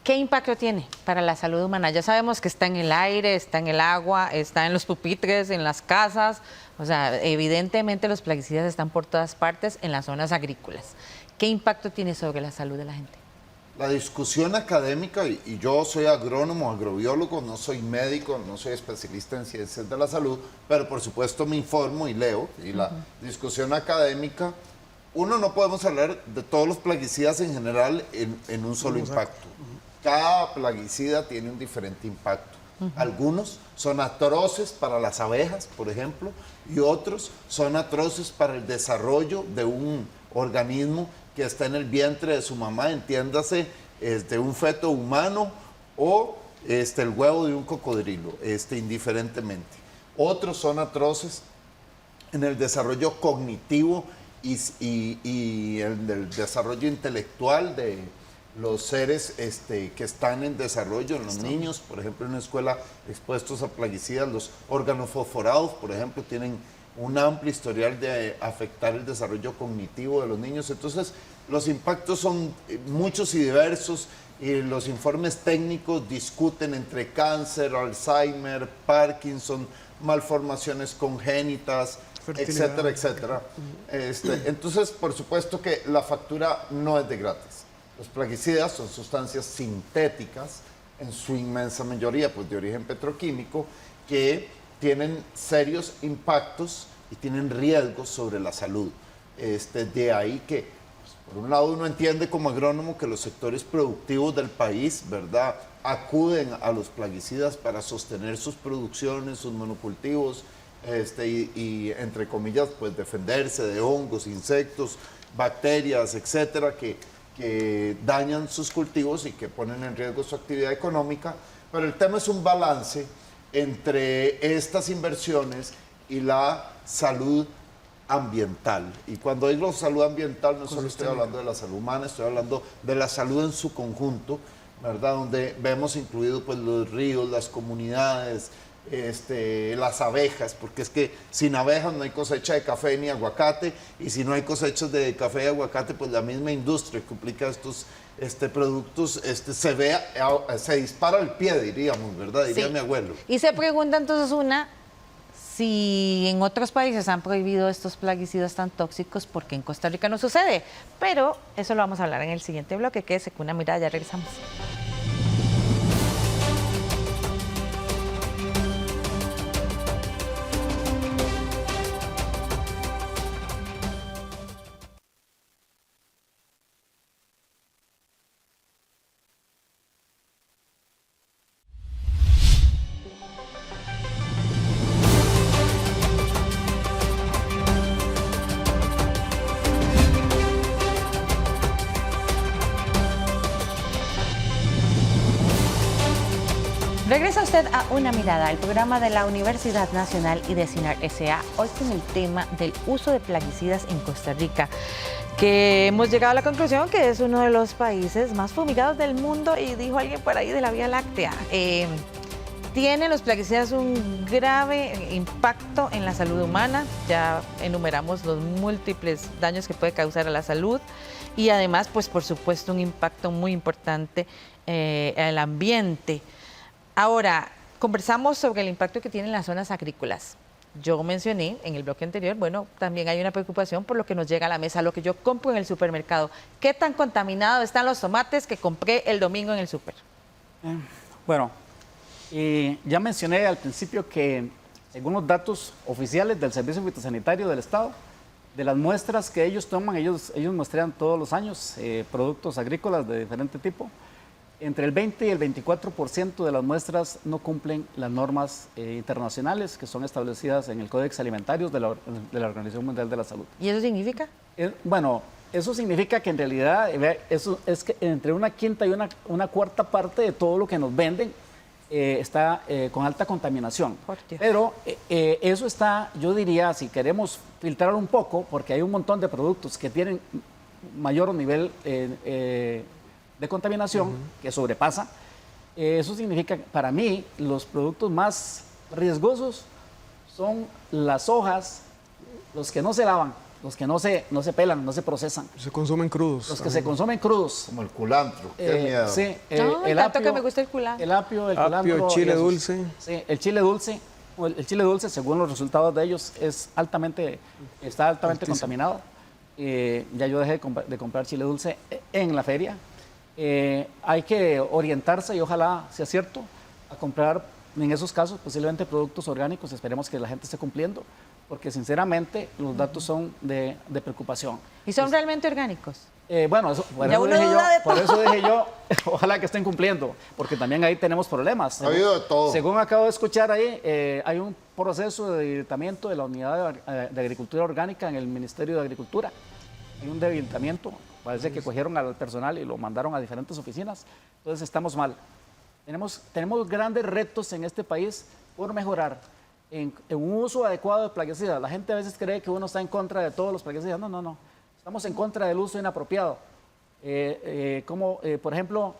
¿Qué impacto tiene para la salud humana? Ya sabemos que está en el aire, está en el agua, está en los pupitres, en las casas. O sea, evidentemente los plaguicidas están por todas partes en las zonas agrícolas. ¿Qué impacto tiene sobre la salud de la gente? La discusión académica, y yo soy agrónomo, agrobiólogo, no soy médico, no soy especialista en ciencias de la salud, pero por supuesto me informo y leo. Y la discusión académica, uno, no podemos hablar de todos los plaguicidas en general en un solo impacto. Cada plaguicida tiene un diferente impacto. Algunos son atroces para las abejas, por ejemplo, y otros son atroces para el desarrollo de un organismo que está en el vientre de su mamá, entiéndase, un feto humano o el huevo de un cocodrilo, indiferentemente. Otros son atroces en el desarrollo cognitivo y en el desarrollo intelectual de los seres que están en desarrollo, en los niños, por ejemplo, en una escuela expuestos a plaguicidas, los organofosforados, por ejemplo, tienen un amplio historial de afectar el desarrollo cognitivo de los niños. Entonces, los impactos son muchos y diversos, y los informes técnicos discuten entre cáncer, Alzheimer, Parkinson, malformaciones congénitas, etcétera, etcétera. Entonces, por supuesto que la factura no es de gratis. Los plaguicidas son sustancias sintéticas, en su inmensa mayoría pues, de origen petroquímico, que tienen serios impactos y tienen riesgos sobre la salud. De ahí que, pues, por un lado, uno entiende como agrónomo que los sectores productivos del país, ¿verdad?, acuden a los plaguicidas para sostener sus producciones, sus monocultivos, y entre comillas, pues defenderse de hongos, insectos, bacterias, etcétera, que dañan sus cultivos y que ponen en riesgo su actividad económica. Pero el tema es un balance entre estas inversiones y la salud ambiental. Y cuando digo salud ambiental, no solo estoy hablando de la salud humana, estoy hablando de la salud en su conjunto, ¿verdad? Donde vemos incluidos pues, los ríos, las comunidades, las abejas, porque es que sin abejas no hay cosecha de café ni aguacate, y si no hay cosechas de café y aguacate, pues la misma industria que aplica estos productos se dispara al pie, diríamos, ¿verdad? Diría Sí. mi abuelo. Y se pregunta entonces si en otros países han prohibido estos plaguicidas tan tóxicos, ¿por qué en Costa Rica no sucede? Pero eso lo vamos a hablar en el siguiente bloque. Quédese con una mirada, ya regresamos. Regresa usted a Una Mirada, el programa de la Universidad Nacional y de CINAR S.A., hoy con el tema del uso de plaguicidas en Costa Rica, que hemos llegado a la conclusión que es uno de los países más fumigados del mundo, y dijo alguien por ahí de la Vía Láctea. Tienen los plaguicidas un grave impacto en la salud humana, ya enumeramos los múltiples daños que puede causar a la salud, y además, pues por supuesto, un impacto muy importante en el ambiente. Ahora, conversamos sobre el impacto que tienen las zonas agrícolas. Yo mencioné en el bloque anterior, bueno, también hay una preocupación por lo que nos llega a la mesa, lo que yo compro en el supermercado. ¿Qué tan contaminados están los tomates que compré el domingo en el súper? Bueno, ya mencioné al principio que según los datos oficiales del Servicio Fitosanitario del Estado, de las muestras que ellos toman, ellos muestrean todos los años productos agrícolas de diferente tipo. Entre el 20 y el 24% de las muestras no cumplen las normas internacionales que son establecidas en el Códex Alimentarios de la Organización Mundial de la Salud. ¿Y eso significa? Bueno, eso significa que en realidad eso es que entre una quinta y una cuarta parte de todo lo que nos venden está con alta contaminación. Pero eso está, yo diría, si queremos filtrar un poco, porque hay un montón de productos que tienen mayor nivel de contaminación que sobrepasa. Eso significa, para mí, los productos más riesgosos son las hojas, los que no se lavan, los que no se pelan, no se procesan. Se consumen crudos. Los que se consumen crudos. Como el culantro, qué miedo. Sí, No, el tanto apio, que me gusta el culantro. el culantro. Chile y esos. dulce. Sí, el chile dulce. El chile dulce, según los resultados de ellos, está altamente Altísimo. contaminado. Ya yo dejé de comprar chile dulce en la feria. Hay que orientarse, y ojalá sea cierto, a comprar en esos casos posiblemente productos orgánicos. Esperemos que la gente esté cumpliendo, porque sinceramente los datos son de preocupación. ¿Y son realmente orgánicos? Bueno, por eso dije yo, ojalá que estén cumpliendo, porque también ahí tenemos problemas. Ha habido de todo. Según acabo de escuchar ahí, hay un proceso de debilitamiento de la Unidad de Agricultura Orgánica en el Ministerio de Agricultura. Hay un debilitamiento. Parece que cogieron al personal y lo mandaron a diferentes oficinas. Entonces estamos mal. Tenemos grandes retos en este país por mejorar en un uso adecuado de plaguicidas. La gente a veces cree que uno está en contra de todos los plaguicidas. No. Estamos en contra del uso inapropiado. Por ejemplo,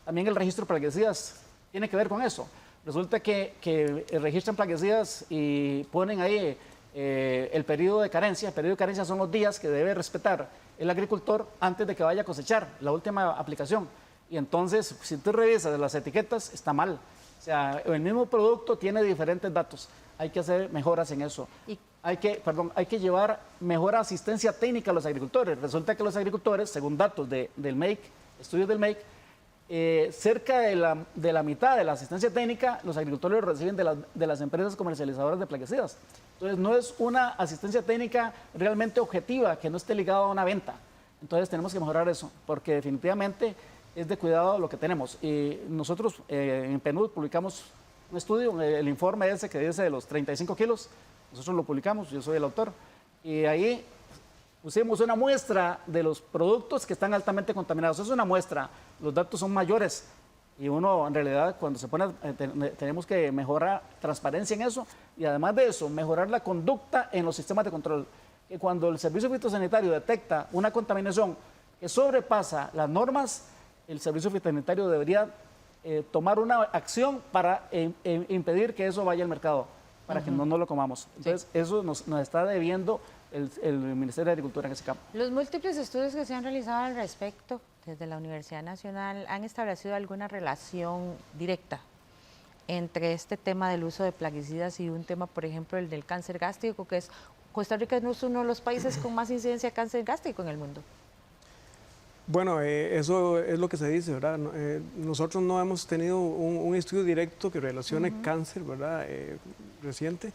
también el registro de plaguicidas tiene que ver con eso. Resulta que registran plaguicidas y ponen ahí el periodo de carencia. El periodo de carencia son los días que debe respetar el agricultor antes de que vaya a cosechar la última aplicación. Y entonces, si tú revisas las etiquetas, está mal. O sea, el mismo producto tiene diferentes datos. Hay que hacer mejoras en eso. Hay que llevar mejor asistencia técnica a los agricultores. Resulta que los agricultores, según datos del MEIC, estudios del MEIC, cerca de la mitad de la asistencia técnica los agricultores lo reciben de las empresas comercializadoras de plaguicidas. Entonces no es una asistencia técnica realmente objetiva, que no esté ligada a una venta. Entonces tenemos que mejorar eso, porque definitivamente es de cuidado lo que tenemos. Y nosotros en PNUD publicamos un estudio, el informe ese que dice de los 35 kilos, nosotros lo publicamos, yo soy el autor, y ahí pusimos una muestra de los productos que están altamente contaminados. Es una muestra, los datos son mayores, y uno en realidad cuando se pone, tenemos que mejorar transparencia en eso, y además de eso, mejorar la conducta en los sistemas de control. que cuando el servicio fitosanitario detecta una contaminación que sobrepasa las normas, el servicio fitosanitario debería tomar una acción para impedir que eso vaya al mercado, para que no lo comamos. Entonces, eso nos está debiendo el Ministerio de Agricultura en ese campo. Los múltiples estudios que se han realizado al respecto desde la Universidad Nacional han establecido alguna relación directa entre este tema del uso de plaguicidas y un tema, por ejemplo, el del cáncer gástrico, que es Costa Rica es uno de los países con más incidencia de cáncer gástrico en el mundo. Bueno, eso es lo que se dice, ¿verdad? Nosotros no hemos tenido un estudio directo que relacione cáncer, ¿verdad? Reciente,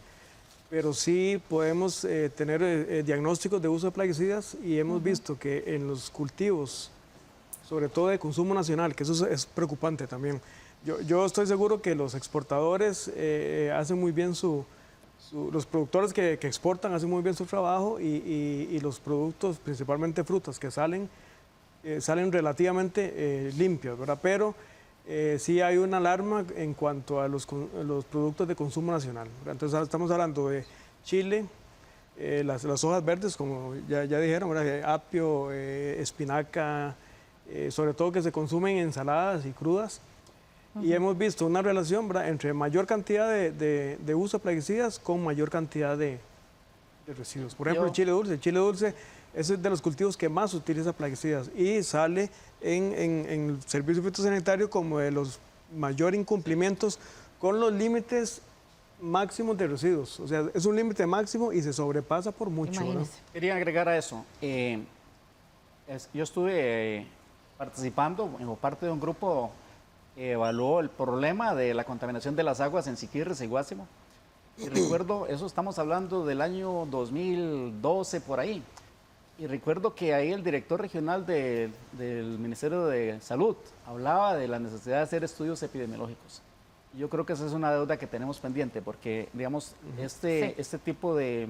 pero sí podemos tener diagnósticos de uso de plaguicidas y hemos visto que en los cultivos, sobre todo de consumo nacional, que eso es preocupante también. Yo estoy seguro que los exportadores hacen muy bien los productores que exportan hacen muy bien su trabajo y los productos, principalmente frutas que salen relativamente limpios, ¿verdad? Pero sí hay una alarma en cuanto a los productos de consumo nacional, ¿verdad? Entonces estamos hablando de chile, las hojas verdes, como ya dijeron, ¿verdad? Apio, espinaca, sobre todo que se consumen en ensaladas y crudas. Y hemos visto una relación, ¿verdad?, entre mayor cantidad de uso de plaguicidas con mayor cantidad de residuos. Por ejemplo, el chile dulce es de los cultivos que más utiliza plaguicidas y sale en el servicio fitosanitario como de los mayores incumplimientos con los límites máximos de residuos. O sea, es un límite máximo y se sobrepasa por mucho, ¿no? Quería agregar a eso. Yo estuve participando como parte de un grupo que evaluó el problema de la contaminación de las aguas en Siquirres y Guásimo. Y recuerdo, eso estamos hablando del año 2012 por ahí. Y recuerdo que ahí el director regional del Ministerio de Salud hablaba de la necesidad de hacer estudios epidemiológicos. Yo creo que esa es una deuda que tenemos pendiente porque, digamos, este tipo de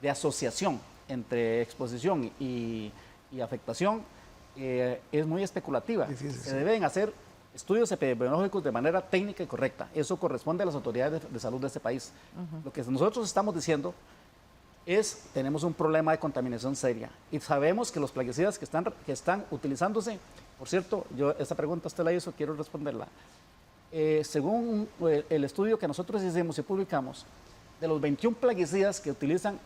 asociación entre exposición y afectación es muy especulativa. Difícil, Se deben hacer estudios epidemiológicos de manera técnica y correcta. Eso corresponde a las autoridades de salud de este país. Lo que nosotros estamos diciendo es, tenemos un problema de contaminación seria y sabemos que los plaguicidas que están utilizándose, por cierto, esta pregunta usted la hizo, quiero responderla. Según el estudio que nosotros hicimos y publicamos, de los 21 plaguicidas que utilizan,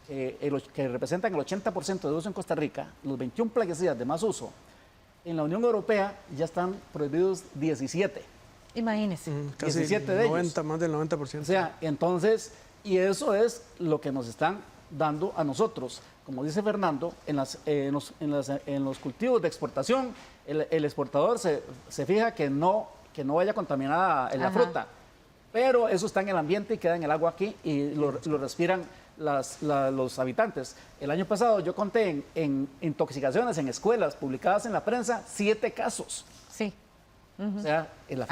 que representan el 80% de uso en Costa Rica, los 21 plaguicidas de más uso, en la Unión Europea ya están prohibidos 17. Imagínese. Casi 17 de ellos. Más del 90%. O sea, entonces, y eso es lo que nos están dando a nosotros. Como dice Fernando, en los cultivos de exportación, el exportador se fija que no vaya contaminada la fruta. Pero eso está en el ambiente y queda en el agua aquí y lo respiran los habitantes. El año pasado yo conté en intoxicaciones en escuelas publicadas en la prensa 7 casos. Sí. O sea, la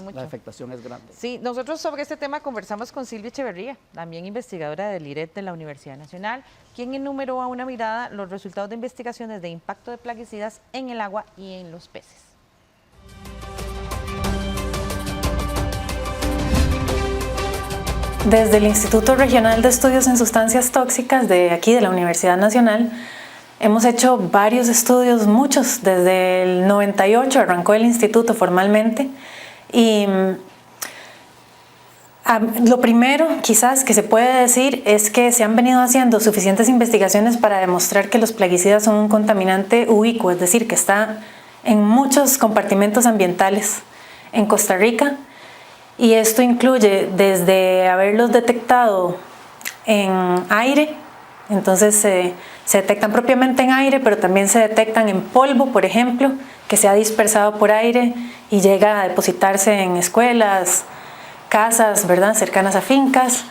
mucho. afectación es grande. Sí, nosotros sobre este tema conversamos con Silvia Echeverría, también investigadora del IRET de la Universidad Nacional, quien enumeró a una mirada los resultados de investigaciones de impacto de plaguicidas en el agua y en los peces. Desde el Instituto Regional de Estudios en Sustancias Tóxicas de aquí de la Universidad Nacional hemos hecho varios estudios, muchos, desde el 98 arrancó el instituto formalmente y lo primero quizás que se puede decir es que se han venido haciendo suficientes investigaciones para demostrar que los plaguicidas son un contaminante ubicuo, es decir, que está en muchos compartimentos ambientales en Costa Rica. Y esto incluye desde haberlos detectado en aire, entonces se detectan propiamente en aire, pero también se detectan en polvo, por ejemplo, que se ha dispersado por aire y llega a depositarse en escuelas, casas, ¿verdad?, cercanas a fincas.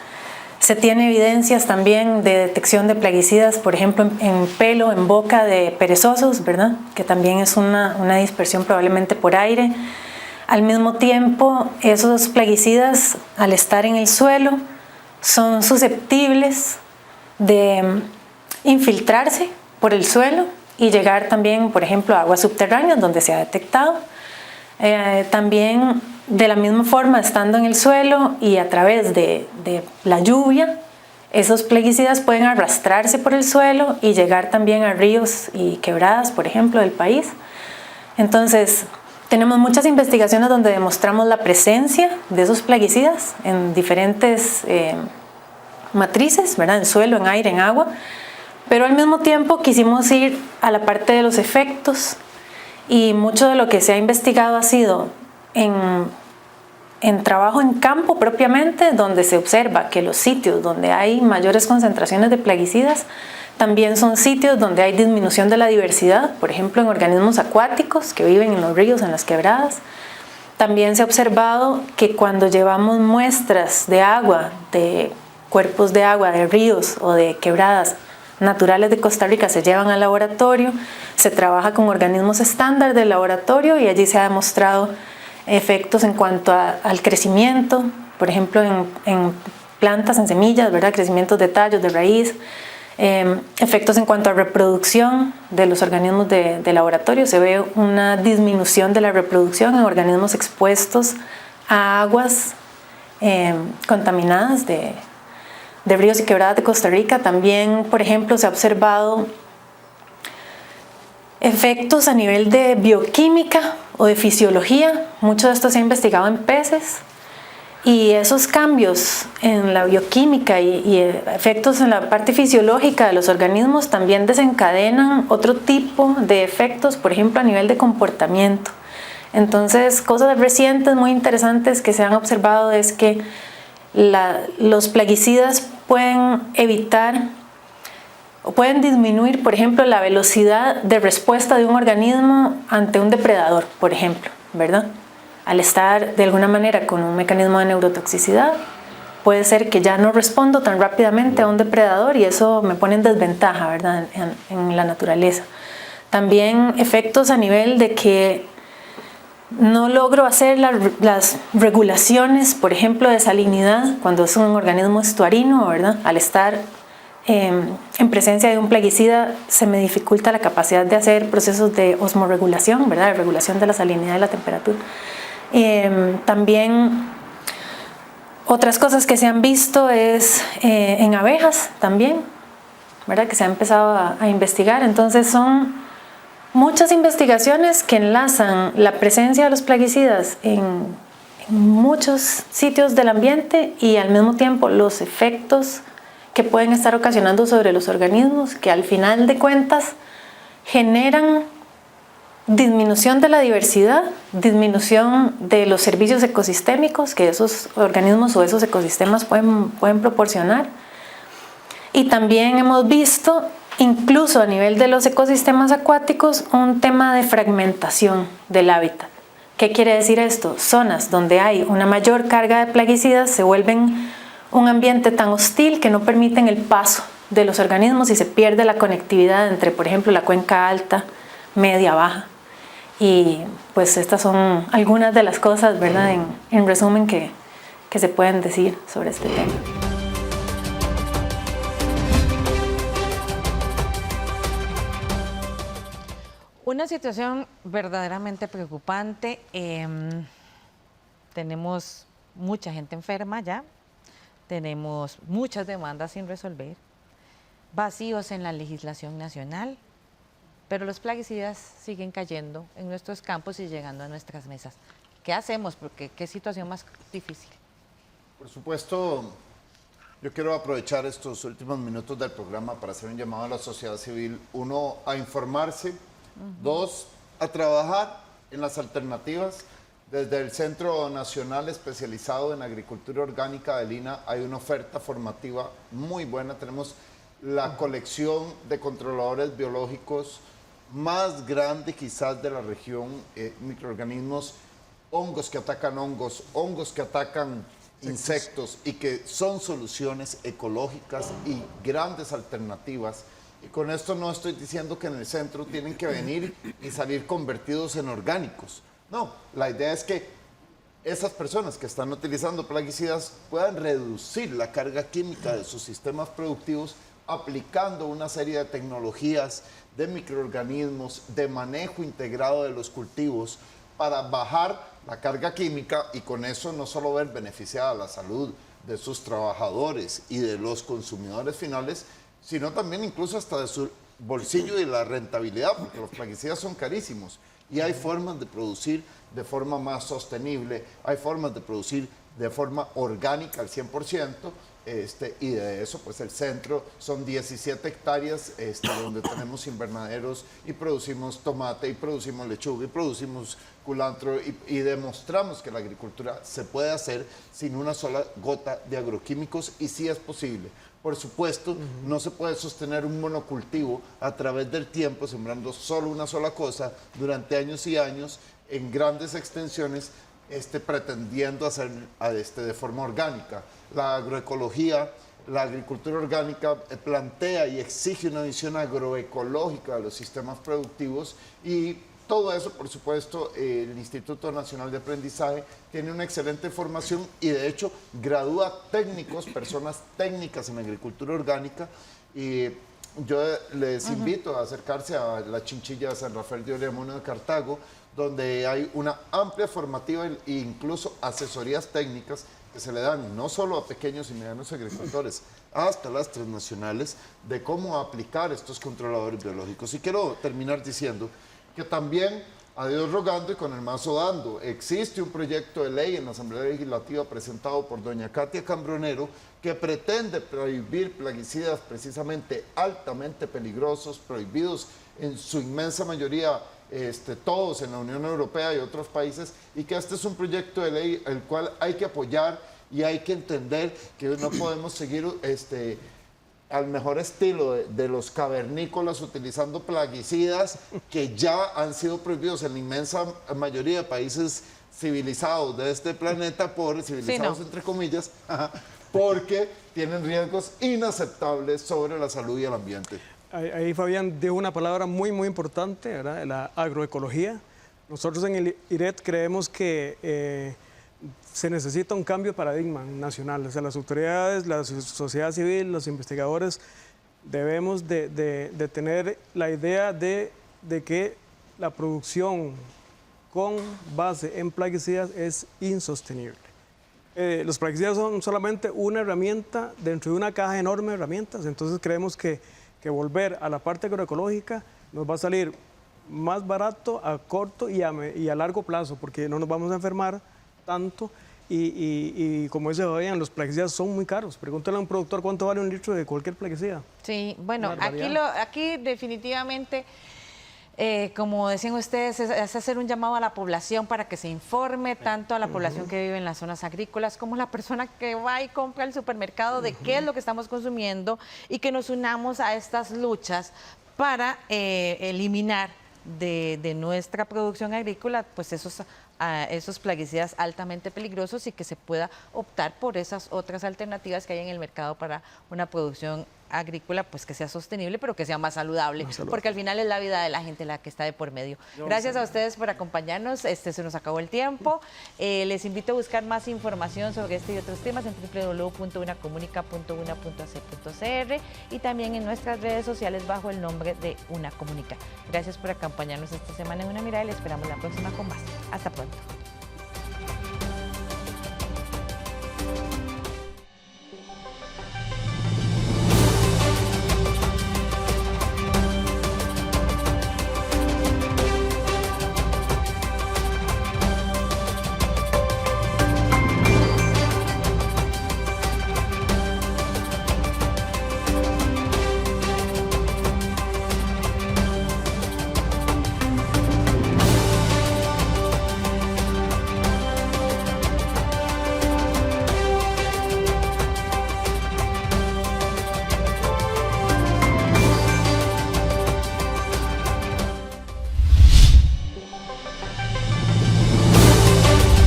Se tiene evidencias también de detección de plaguicidas, por ejemplo, en pelo, en boca de perezosos, ¿verdad?, que también es una dispersión probablemente por aire. Al mismo tiempo, esos plaguicidas, al estar en el suelo, son susceptibles de infiltrarse por el suelo y llegar también, por ejemplo, a aguas subterráneas donde se ha detectado. También, de la misma forma, estando en el suelo y a través de la lluvia, esos plaguicidas pueden arrastrarse por el suelo y llegar también a ríos y quebradas, por ejemplo, del país. Entonces, tenemos muchas investigaciones donde demostramos la presencia de esos plaguicidas en diferentes matrices, ¿verdad? En suelo, en aire, en agua, pero al mismo tiempo quisimos ir a la parte de los efectos y mucho de lo que se ha investigado ha sido en trabajo en campo propiamente, donde se observa que los sitios donde hay mayores concentraciones de plaguicidas también son sitios donde hay disminución de la diversidad, por ejemplo en organismos acuáticos que viven en los ríos, en las quebradas. También se ha observado que cuando llevamos muestras de agua, de cuerpos de agua, de ríos o de quebradas naturales de Costa Rica, se llevan al laboratorio, se trabaja con organismos estándar del laboratorio y allí se ha demostrado efectos en cuanto al crecimiento, por ejemplo en plantas, en semillas, ¿verdad? Crecimientos de tallos, de raíz, efectos en cuanto a reproducción de los organismos de laboratorio. Se ve una disminución de la reproducción en organismos expuestos a aguas contaminadas de ríos y quebradas de Costa Rica. También, por ejemplo, se ha observado efectos a nivel de bioquímica o de fisiología. Mucho de esto se ha investigado en peces. Y esos cambios en la bioquímica y efectos en la parte fisiológica de los organismos también desencadenan otro tipo de efectos, por ejemplo, a nivel de comportamiento. Entonces, cosas recientes muy interesantes que se han observado es que los plaguicidas pueden evitar o pueden disminuir, por ejemplo, la velocidad de respuesta de un organismo ante un depredador, por ejemplo, ¿verdad? Al estar de alguna manera con un mecanismo de neurotoxicidad, puede ser que ya no respondo tan rápidamente a un depredador y eso me pone en desventaja, ¿verdad? En la naturaleza. También efectos a nivel de que no logro hacer las regulaciones, por ejemplo, de salinidad cuando es un organismo estuarino, ¿verdad? Al estar en presencia de un plaguicida se me dificulta la capacidad de hacer procesos de osmorregulación, ¿verdad? De regulación de la salinidad y la temperatura. También otras cosas que se han visto es en abejas también, ¿verdad? Que se ha empezado a investigar. Entonces son muchas investigaciones que enlazan la presencia de los plaguicidas en muchos sitios del ambiente y al mismo tiempo los efectos que pueden estar ocasionando sobre los organismos, que al final de cuentas generan disminución de la diversidad, disminución de los servicios ecosistémicos que esos organismos o esos ecosistemas pueden proporcionar. Y también hemos visto, incluso a nivel de los ecosistemas acuáticos, un tema de fragmentación del hábitat. ¿Qué quiere decir esto? Zonas donde hay una mayor carga de plaguicidas se vuelven un ambiente tan hostil que no permiten el paso de los organismos y se pierde la conectividad entre, por ejemplo, la cuenca alta, media, baja. Y pues estas son algunas de las cosas, ¿verdad? En resumen que se pueden decir sobre este tema. Una situación verdaderamente preocupante. Tenemos mucha gente enferma ya, tenemos muchas demandas sin resolver, vacíos en la legislación nacional, pero los plaguicidas siguen cayendo en nuestros campos y llegando a nuestras mesas. ¿Qué hacemos? Porque qué situación más difícil. Por supuesto, yo quiero aprovechar estos últimos minutos del programa para hacer un llamado a la sociedad civil. Uno, a informarse. Dos, a trabajar en las alternativas. Desde el Centro Nacional Especializado en Agricultura Orgánica del INA hay una oferta formativa muy buena. Tenemos la colección de controladores biológicos más grande quizás de la región, microorganismos, hongos que atacan hongos que atacan insectos y que son soluciones ecológicas y grandes alternativas. Y con esto no estoy diciendo que en el centro tienen que venir y salir convertidos en orgánicos. No, la idea es que esas personas que están utilizando plaguicidas puedan reducir la carga química de sus sistemas productivos aplicando una serie de tecnologías, de microorganismos, de manejo integrado de los cultivos para bajar la carga química y con eso no solo ver beneficiada la salud de sus trabajadores y de los consumidores finales, sino también incluso hasta de su bolsillo y la rentabilidad, porque los plaguicidas son carísimos. Y hay formas de producir de forma más sostenible, hay formas de producir de forma orgánica al 100%, y de eso pues el centro son 17 hectáreas donde tenemos invernaderos y producimos tomate y producimos lechuga y producimos culantro y demostramos que la agricultura se puede hacer sin una sola gota de agroquímicos y sí es posible. Por supuesto, no se puede sostener un monocultivo a través del tiempo sembrando solo una sola cosa durante años y años en grandes extensiones pretendiendo hacer de forma orgánica. La agroecología, la agricultura orgánica plantea y exige una visión agroecológica de los sistemas productivos y todo eso, por supuesto, el Instituto Nacional de Aprendizaje tiene una excelente formación y de hecho gradúa técnicos, personas técnicas en agricultura orgánica y yo les invito a acercarse a la Chinchilla de San Rafael de Oriamuno de Cartago, donde hay una amplia formativa e incluso asesorías técnicas que se le dan no solo a pequeños y medianos agricultores, hasta las transnacionales, de cómo aplicar estos controladores biológicos. Y quiero terminar diciendo que también, a Dios rogando y con el mazo dando, existe un proyecto de ley en la Asamblea Legislativa presentado por doña Katia Cambronero que pretende prohibir plaguicidas precisamente altamente peligrosos, prohibidos en su inmensa mayoría todos en la Unión Europea y otros países, y que este es un proyecto de ley el cual hay que apoyar y hay que entender que no podemos seguir al mejor estilo de los cavernícolas utilizando plaguicidas que ya han sido prohibidos en la inmensa mayoría de países civilizados de este planeta, civilizados entre comillas, porque tienen riesgos inaceptables sobre la salud y el ambiente. Ahí Fabián dijo una palabra muy, muy importante, ¿verdad? La agroecología. Nosotros en el IRET creemos que se necesita un cambio de paradigma nacional. O sea, las autoridades, la sociedad civil, los investigadores, debemos de tener la idea de que la producción con base en plaguicidas es insostenible. Los plaguicidas son solamente una herramienta dentro de una caja enorme de herramientas, entonces creemos que volver a la parte agroecológica nos va a salir más barato a corto y a largo plazo, porque no nos vamos a enfermar tanto y como dice Fabián, los plaguicidas son muy caros. Pregúntale a un productor cuánto vale un litro de cualquier plaguicida. Sí, bueno, aquí definitivamente, como decían ustedes, es hacer un llamado a la población para que se informe, tanto a la población que vive en las zonas agrícolas como la persona que va y compra al supermercado de qué es lo que estamos consumiendo y que nos unamos a estas luchas para eliminar de nuestra producción agrícola pues esos plaguicidas altamente peligrosos y que se pueda optar por esas otras alternativas que hay en el mercado para una producción agrícola pues que sea sostenible pero que sea más saludable, porque al final es la vida de la gente la que está de por medio. Gracias a ustedes por acompañarnos, se nos acabó el tiempo. Les invito a buscar más información sobre este y otros temas en www.unacomunica.una.ac.cr y también en nuestras redes sociales bajo el nombre de Una Comunica. Gracias por acompañarnos esta semana en Una Mirada y les esperamos la próxima con más. Hasta pronto.